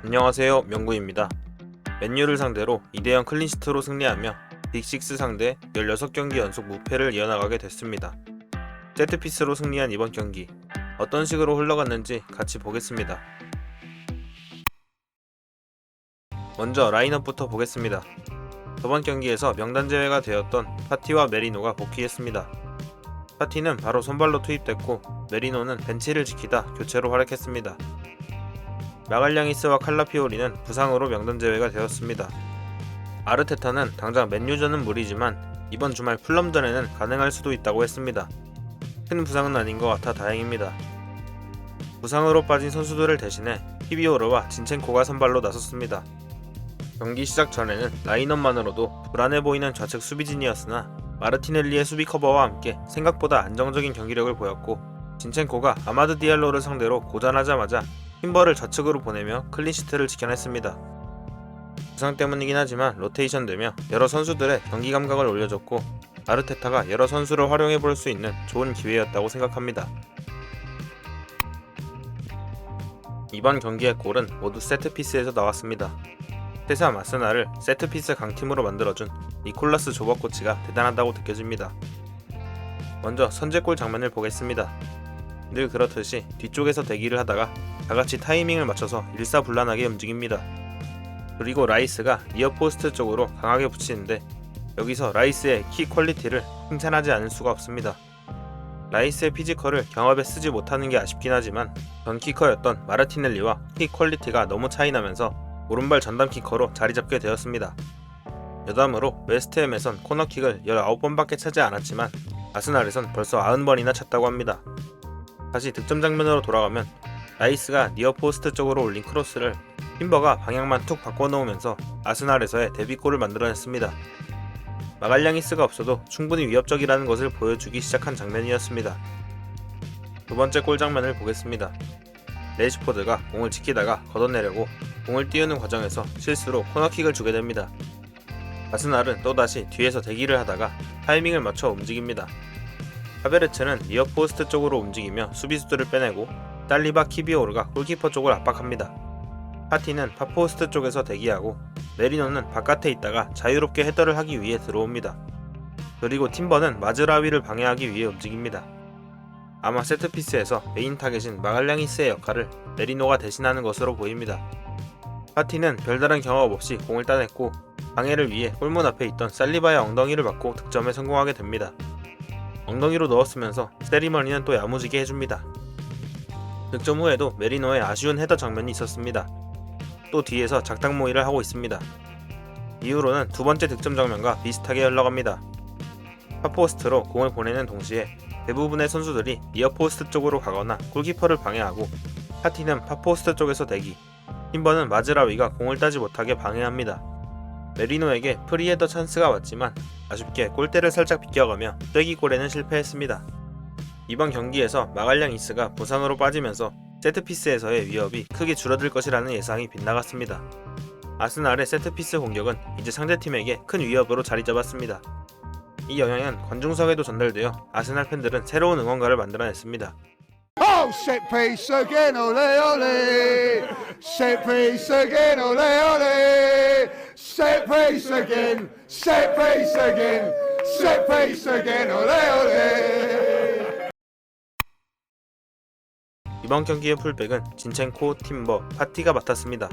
안녕하세요, 명구입니다. 맨유를 상대로 2대0 클린시트로 승리하며 빅식스 상대 16경기 연속 무패를 이어나가게 됐습니다. 세트피스로 승리한 이번 경기, 어떤 식으로 흘러갔는지 같이 보겠습니다. 먼저 라인업부터 보겠습니다. 저번 경기에서 명단 제외가 되었던 파티와 메리노가 복귀했습니다. 파티는 바로 선발로 투입됐고 메리노는 벤치를 지키다 교체로 활약했습니다. 마갈량이스와 칼라피오리는 부상으로 명단 제외가 되었습니다. 아르테타는 당장 맨유전은 무리지만 이번 주말 풀럼전에는 가능할 수도 있다고 했습니다. 큰 부상은 아닌 것 같아 다행입니다. 부상으로 빠진 선수들을 대신해 히비오르와 진첸코가 선발로 나섰습니다. 경기 시작 전에는 라인업만으로도 불안해 보이는 좌측 수비진이었으나 마르티넬리의 수비 커버와 함께 생각보다 안정적인 경기력을 보였고 진첸코가 아마드 디알로를 상대로 고전하자마자 팀버를 좌측으로 보내며 클린시트를 지켜냈습니다. 부상 때문이긴 하지만 로테이션 되며 여러 선수들의 경기 감각을 올려줬고 아르테타가 여러 선수를 활용해 볼 수 있는 좋은 기회였다고 생각합니다. 이번 경기의 골은 모두 세트피스에서 나왔습니다. 새삼 아스날을 세트피스 강팀으로 만들어준 니콜라스 조버 코치가 대단하다고 느껴집니다. 먼저 선제골 장면을 보겠습니다. 늘 그렇듯이 뒤쪽에서 대기를 하다가 다같이 타이밍을 맞춰서 일사불란하게 움직입니다. 그리고 라이스가 니어포스트 쪽으로 강하게 붙이는데 여기서 라이스의 키 퀄리티를 칭찬하지 않을 수가 없습니다. 라이스의 피지컬을 경합에 쓰지 못하는 게 아쉽긴 하지만 전 키커였던 마르티넬리와 키 퀄리티가 너무 차이나면서 오른발 전담 키커로 자리잡게 되었습니다. 여담으로 웨스트햄에선 코너킥을 19번밖에 차지 않았지만 아스날에선 벌써 90번이나 찼다고 합니다. 다시 득점 장면으로 돌아가면 라이스가 니어포스트 쪽으로 올린 크로스를 팀버가 방향만 툭 바꿔놓으면서 아스날에서의 데뷔골을 만들어냈습니다. 마갈량이스가 없어도 충분히 위협적이라는 것을 보여주기 시작한 장면이었습니다. 두 번째 골 장면을 보겠습니다. 레시포드가 공을 지키다가 걷어내려고 공을 띄우는 과정에서 실수로 코너킥을 주게 됩니다. 아스날은 또다시 뒤에서 대기를 하다가 타이밍을 맞춰 움직입니다. 하베르츠는 니어포스트 쪽으로 움직이며 수비수들을 빼내고 살리바 키비오르가 골키퍼 쪽을 압박합니다. 파티는 파포스트 쪽에서 대기하고 메리노는 바깥에 있다가 자유롭게 헤더를 하기 위해 들어옵니다. 그리고 팀버는 마즈라위를 방해하기 위해 움직입니다. 아마 세트피스에서 메인 타겟인 마갈량이스의 역할을 메리노가 대신하는 것으로 보입니다. 파티는 별다른 경험 없이 공을 따냈고 방해를 위해 골문 앞에 있던 살리바의 엉덩이를 맞고 득점에 성공하게 됩니다. 엉덩이로 넣었으면서 세리머니는 또 야무지게 해줍니다. 득점 후에도 메리노의 아쉬운 헤더 장면이 있었습니다. 또 뒤에서 작당 모의를 하고 있습니다. 이후로는 두 번째 득점 장면과 비슷하게 흘러갑니다. 파포스트로 공을 보내는 동시에 대부분의 선수들이 니어포스트 쪽으로 가거나 골키퍼를 방해하고 파티는 파포스트 쪽에서 대기, 팀버는 마즈라위가 공을 따지 못하게 방해합니다. 메리노에게 프리헤더 찬스가 왔지만 아쉽게 골대를 살짝 비껴가며 쐐기골에는 실패했습니다. 이번 경기에서 마갈량이스가 부상으로 빠지면서 세트피스에서의 위협이 크게 줄어들 것이라는 예상이 빗나갔습니다. 아스날의 세트피스 공격은 이제 상대팀에게 큰 위협으로 자리잡았습니다. 이 영향은 관중석에도 전달되어 아스날 팬들은 새로운 응원가를 만들어냈습니다. Oh, set piece again, ole ole. Set piece again, ole ole. Set piece again, set piece again, set piece again, ole ole. 이번 경기의 풀백은 진첸코, 팀버, 파티가 맡았습니다.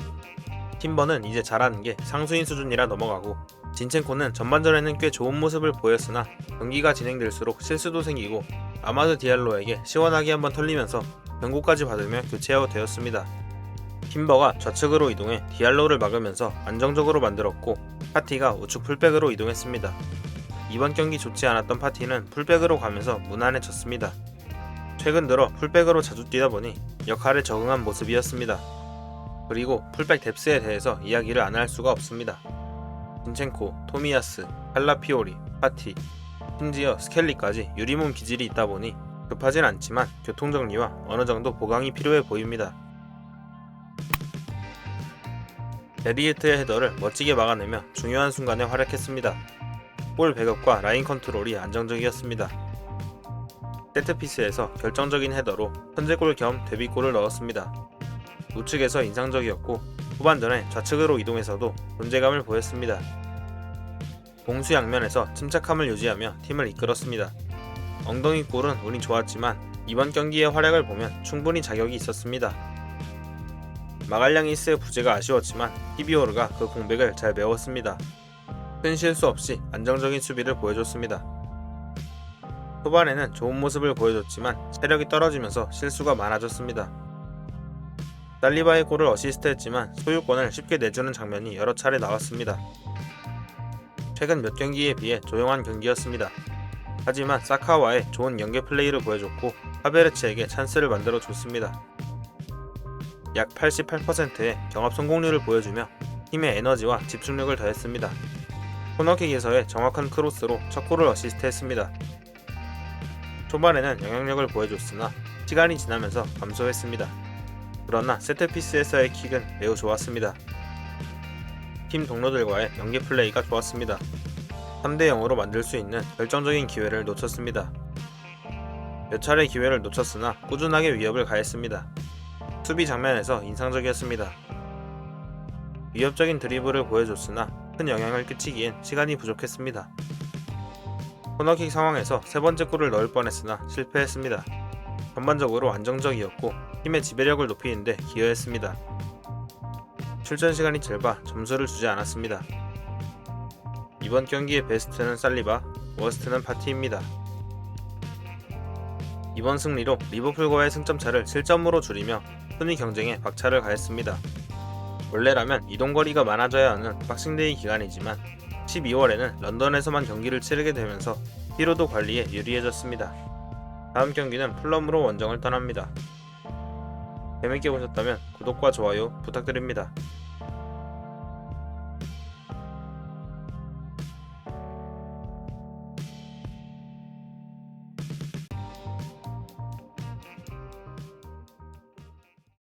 팀버는 이제 잘하는 게 상수인 수준이라 넘어가고 진첸코는 전반전에는 꽤 좋은 모습을 보였으나 경기가 진행될수록 실수도 생기고 아마드 디알로에게 시원하게 한번 털리면서 경고까지 받으며 교체아웃 되었습니다. 팀버가 좌측으로 이동해 디알로를 막으면서 안정적으로 만들었고 파티가 우측 풀백으로 이동했습니다. 이번 경기 좋지 않았던 파티는 풀백으로 가면서 무난해졌습니다. 최근 들어 풀백으로 자주 뛰다 보니 역할에 적응한 모습이었습니다. 그리고 풀백 뎁스에 대해서 이야기를 안 할 수가 없습니다. 진첸코, 토미야스, 칼라피오리, 파티, 심지어 스켈리까지 유리몸 기질이 있다 보니 급하진 않지만 교통정리와 어느 정도 보강이 필요해 보입니다. 베리에트의 헤더를 멋지게 막아내며 중요한 순간에 활약했습니다. 볼 배급과 라인 컨트롤이 안정적이었습니다. 세트피스에서 결정적인 헤더로 선제골 겸 데뷔골을 넣었습니다. 우측에서 인상적이었고 후반전에 좌측으로 이동해서도 존재감을 보였습니다. 공수 양면에서 침착함을 유지하며 팀을 이끌었습니다. 엉덩이 골은 운이 좋았지만 이번 경기의 활약을 보면 충분히 자격이 있었습니다. 마갈량이스의 부재가 아쉬웠지만 히비오르가 그 공백을 잘 메웠습니다. 큰 실수 없이 안정적인 수비를 보여줬습니다. 후반에는 좋은 모습을 보여줬지만 체력이 떨어지면서 실수가 많아졌습니다. 살리바의 골을 어시스트했지만 소유권을 쉽게 내주는 장면이 여러 차례 나왔습니다. 최근 몇 경기에 비해 조용한 경기였습니다. 하지만 사카와의 좋은 연계 플레이를 보여줬고 하베르츠에게 찬스를 만들어줬습니다. 약 88%의 경합 성공률을 보여주며 팀의 에너지와 집중력을 더했습니다. 코너킥에서의 정확한 크로스로 첫 골을 어시스트했습니다. 초반에는 영향력을 보여줬으나 시간이 지나면서 감소했습니다. 그러나 세트피스에서의 킥은 매우 좋았습니다. 팀 동료들과의 연계 플레이가 좋았습니다. 3대 0으로 만들 수 있는 결정적인 기회를 놓쳤습니다. 몇 차례 기회를 놓쳤으나 꾸준하게 위협을 가했습니다. 수비 장면에서 인상적이었습니다. 위협적인 드리블을 보여줬으나 큰 영향을 끼치기엔 시간이 부족했습니다. 코너킥 상황에서 세 번째 골을 넣을 뻔했으나 실패했습니다. 전반적으로 안정적이었고 팀의 지배력을 높이는데 기여했습니다. 출전 시간이 짧아 점수를 주지 않았습니다. 이번 경기의 베스트는 살리바, 워스트는 파티입니다. 이번 승리로 리버풀과의 승점 차를 7점으로 줄이며 순위 경쟁에 박차를 가했습니다. 원래라면 이동거리가 많아져야 하는 박싱데이 기간이지만 12월에는 런던에서만 경기를 치르게 되면서 피로도 관리에 유리해졌습니다. 다음 경기는 풀럼으로 원정을 떠납니다. 재밌게 보셨다면 구독과 좋아요 부탁드립니다.